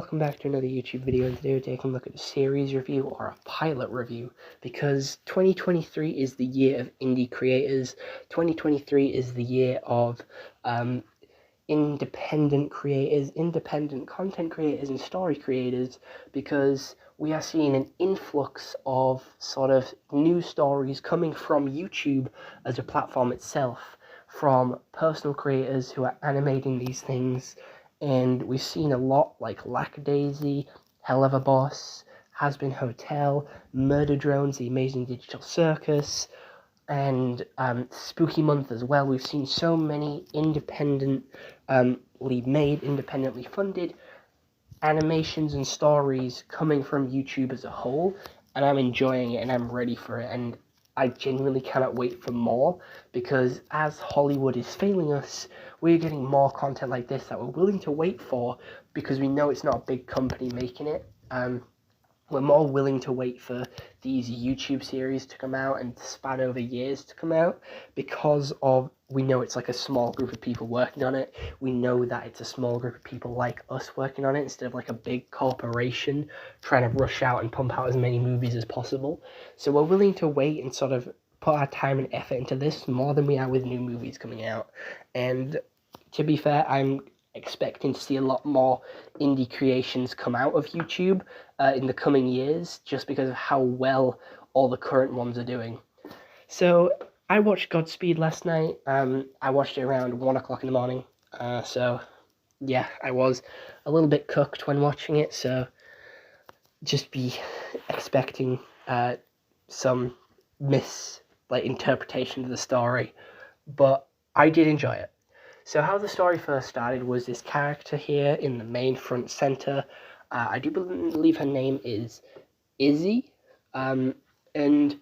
welcome back to another YouTube video, and today we're taking a look at a series review or a pilot review, because 2023 is the year of indie creators. 2023 is the year of independent creators, independent content creators and story creators, because we are seeing an influx of sort of new stories coming from YouTube as a platform itself, from personal creators who are animating these things. And we've seen a lot like Lackadaisy, Hell of a Boss, Has Been Hotel, Murder Drones, The Amazing Digital Circus, and Spooky Month as well. We've seen so many independently made, independently funded animations and stories coming from YouTube as a whole, and I'm enjoying it and I'm ready for it, and I genuinely cannot wait for more, because as Hollywood is failing us, we're getting more content like this that we're willing to wait for, because we know it's not a big company making it. We're more willing to wait for these YouTube series to come out and span over years to come out, because we know it's like a small group of people working on it. We know that it's a small group of people like us working on it, instead of like a big corporation trying to rush out and pump out as many movies as possible. So we're willing to wait and sort of put our time and effort into this more than we are with new movies coming out. And to be fair, I'm expecting to see a lot more indie creations come out of YouTube in the coming years, just because of how well all the current ones are doing. So I watched Godspeed last night. I watched it around 1 o'clock in the morning. So yeah, I was a little bit cooked when watching it, so just be expecting some interpretation of the story, but I did enjoy it. So how the story first started was this character here in the main front center. I do believe her name is Izzy, and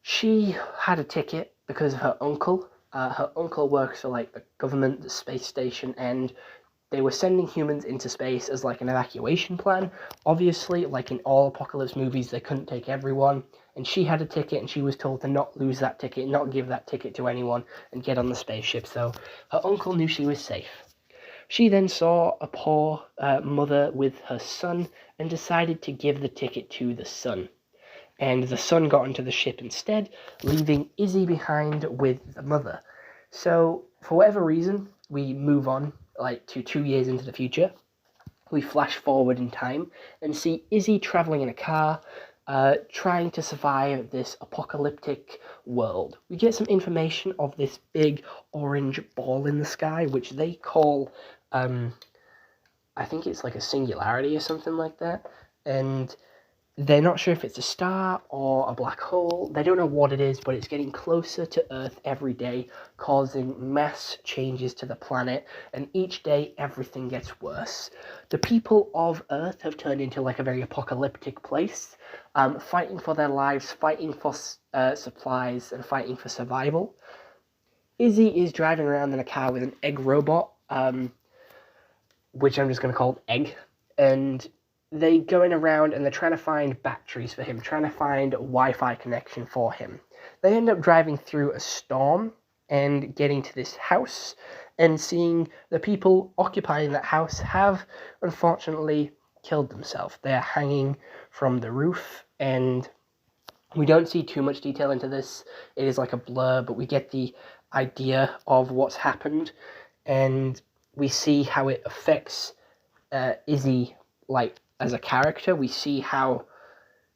she had a ticket because of her uncle. Her uncle works for like the government, the space station, and they were sending humans into space as like an evacuation plan. Obviously, like in all apocalypse movies, they couldn't take everyone, and she had a ticket, and she was told to not lose that ticket, not give that ticket to anyone, and get on the spaceship. So her uncle knew she was safe. She then saw a poor mother with her son and decided to give the ticket to the son. And the son got onto the ship instead, leaving Izzy behind with the mother. So for whatever reason, we move on like to 2 years into the future. We flash forward in time and see Izzy traveling in a car, trying to survive this apocalyptic world. We get some information of this big orange ball in the sky, which they call, I think it's like a singularity or something like that, and they're not sure if it's a star or a black hole. They don't know what it is, but it's getting closer to Earth every day, causing mass changes to the planet, and each day everything gets worse. The people of Earth have turned into like a very apocalyptic place, fighting for their lives, fighting for supplies, and fighting for survival. Izzy is driving around in a car with an egg robot, which I'm just going to call Egg, and they going around and they're trying to find batteries for him, trying to find a Wi-Fi connection for him. They end up driving through a storm and getting to this house and seeing the people occupying that house have, unfortunately, killed themselves. They are hanging from the roof, and we don't see too much detail into this. It is like a blur, but we get the idea of what's happened, and we see how it affects Izzy, like, as a character. We see how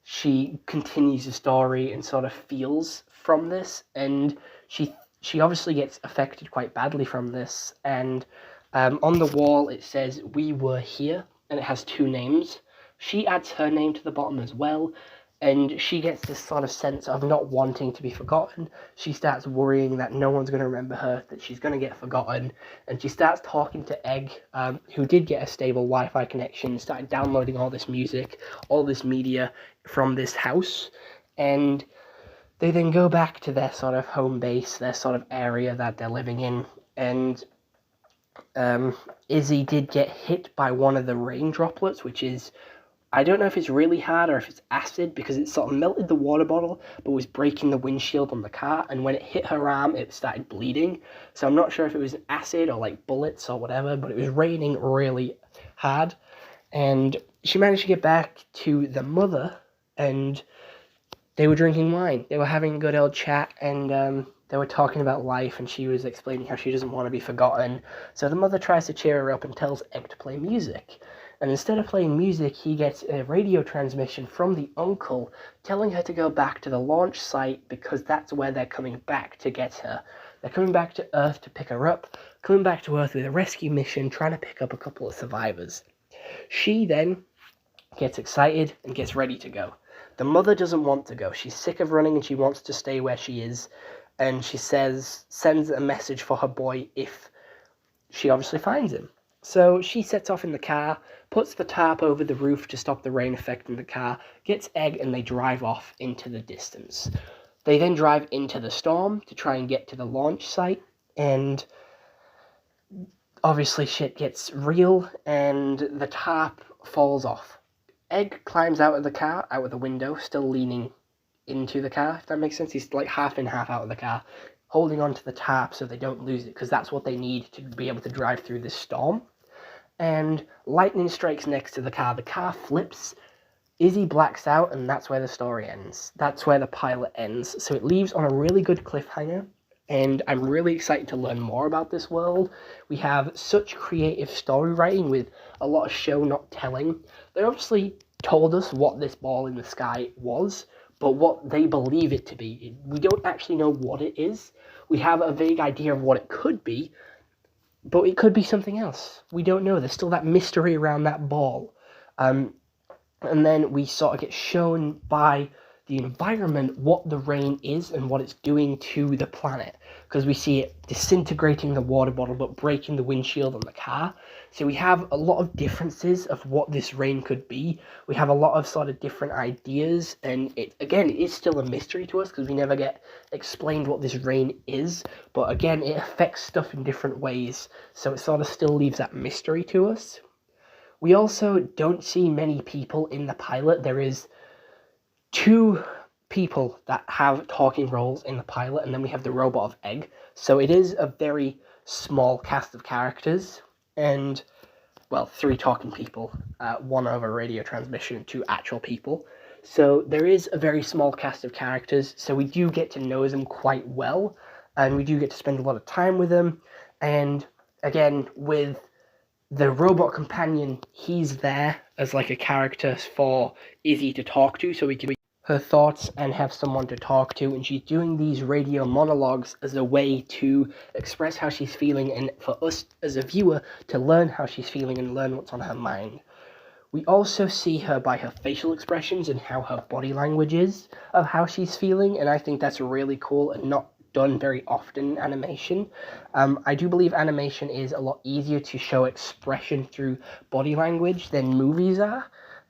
she continues the story and sort of feels from this, and she obviously gets affected quite badly from this. And on the wall it says "We were here," and it has 2 names. She adds her name to the bottom as well, and she gets this sort of sense of not wanting to be forgotten. She starts worrying that no one's going to remember her, that she's going to get forgotten, and she starts talking to Egg, who did get a stable Wi-Fi connection, started downloading all this music, all this media from this house, and they then go back to their sort of home base, their sort of area that they're living in, and Izzy did get hit by one of the rain droplets, which is, I don't know if it's really hard or if it's acid, because it sort of melted the water bottle but was breaking the windshield on the car, and when it hit her arm it started bleeding. So I'm not sure if it was acid or like bullets or whatever, but it was raining really hard, And she managed to get back to the mother, and they were drinking wine. They were having a good old chat, and they were talking about life, and she was explaining how she doesn't want to be forgotten. So the mother tries to cheer her up and tells Egg to play music. And instead of playing music, he gets a radio transmission from the uncle telling her to go back to the launch site because that's where they're coming back to get her. They're coming back to Earth to pick her up, coming back to Earth with a rescue mission, trying to pick up a couple of survivors. She then gets excited and gets ready to go. The mother doesn't want to go. She's sick of running and she wants to stay where she is. And she sends a message for her boy if she obviously finds him. So she sets off in the car, puts the tarp over the roof to stop the rain affecting the car, gets Egg, and they drive off into the distance. They then drive into the storm to try and get to the launch site, and obviously shit gets real, and the tarp falls off. Egg climbs out of the car, out of the window, still leaning into the car, if that makes sense. He's like half in, half out of the car, holding onto the tarp so they don't lose it, because that's what they need to be able to drive through this storm. And lightning strikes next to the car flips, Izzy blacks out, and that's where the story ends. That's where the pilot ends. So it leaves on a really good cliffhanger, and I'm really excited to learn more about this world. We have such creative story writing with a lot of show not telling. They obviously told us what this ball in the sky was, but what they believe it to be. We don't actually know what it is. We have a vague idea of what it could be, but it could be something else. We don't know. There's still that mystery around that ball. And then we sort of get shown by the environment what the rain is and what it's doing to the planet. Because we see it disintegrating the water bottle but breaking the windshield on the car. So we have a lot of differences of what this rain could be. We have a lot of sort of different ideas. And it is still a mystery to us because we never get explained what this rain is. But again, it affects stuff in different ways. So it sort of still leaves that mystery to us. We also don't see many people in the pilot. There is 2 people that have talking roles in the pilot, and then we have the robot of Egg. So it is a very small cast of characters, and, well, 3 talking people, 1 over radio transmission, and 2 actual people. So there is a very small cast of characters, so we do get to know them quite well, and we do get to spend a lot of time with them. And, again, with the robot companion, he's there as like a character for Izzy to talk to, so we can her thoughts and have someone to talk to, and she's doing these radio monologues as a way to express how she's feeling and for us as a viewer to learn how she's feeling and learn what's on her mind. We also see her by her facial expressions and how her body language is of how she's feeling, and I think that's really cool and not done very often in animation. I do believe animation is a lot easier to show expression through body language than movies are.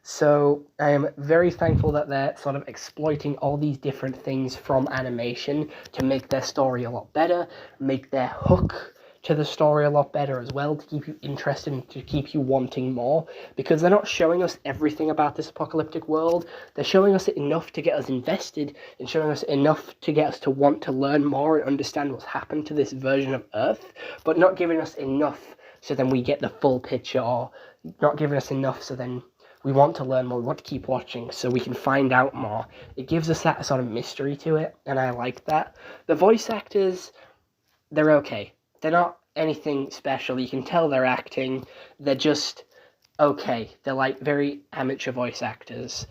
So I am very thankful that they're sort of exploiting all these different things from animation to make their story a lot better, make their hook to the story a lot better as well, to keep you interested and to keep you wanting more, because they're not showing us everything about this apocalyptic world. They're showing us it enough to get us invested and showing us enough to get us to want to learn more and understand what's happened to this version of Earth, but not giving us enough so then we get the full picture, or not giving us enough so then we want to learn more, we want to keep watching so we can find out more. It gives us that sort of mystery to it, and I like that. The voice actors, they're okay. They're not anything special. You can tell they're acting. They're just okay. They're like very amateur voice actors,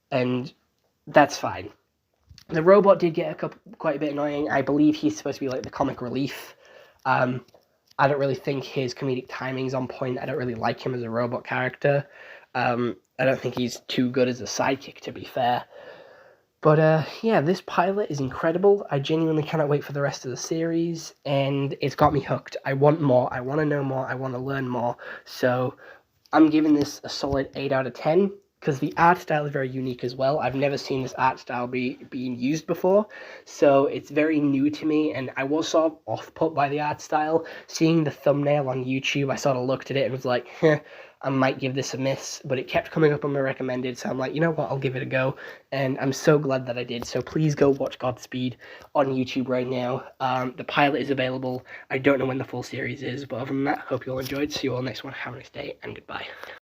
and that's fine. The robot did get quite a bit annoying. I believe he's supposed to be like the comic relief. I don't really think his comedic timing's on point. I don't really like him as a robot character. I don't think he's too good as a sidekick, to be fair. But yeah, this pilot is incredible. I genuinely cannot wait for the rest of the series, and it's got me hooked. I want more. I want to know more. I want to learn more. So I'm giving this a solid 8 out of 10, because the art style is very unique as well. I've never seen this art style being used before, so it's very new to me, and I was sort of off-put by the art style. Seeing the thumbnail on YouTube, I sort of looked at it and was like, I might give this a miss, but it kept coming up on my recommended, so I'm like, you know what, I'll give it a go, and I'm so glad that I did. So please go watch Godspeed on YouTube right now. The pilot is available. I don't know when the full series is, but other than that, hope you all enjoyed. See you all next one. Have a nice day, and goodbye.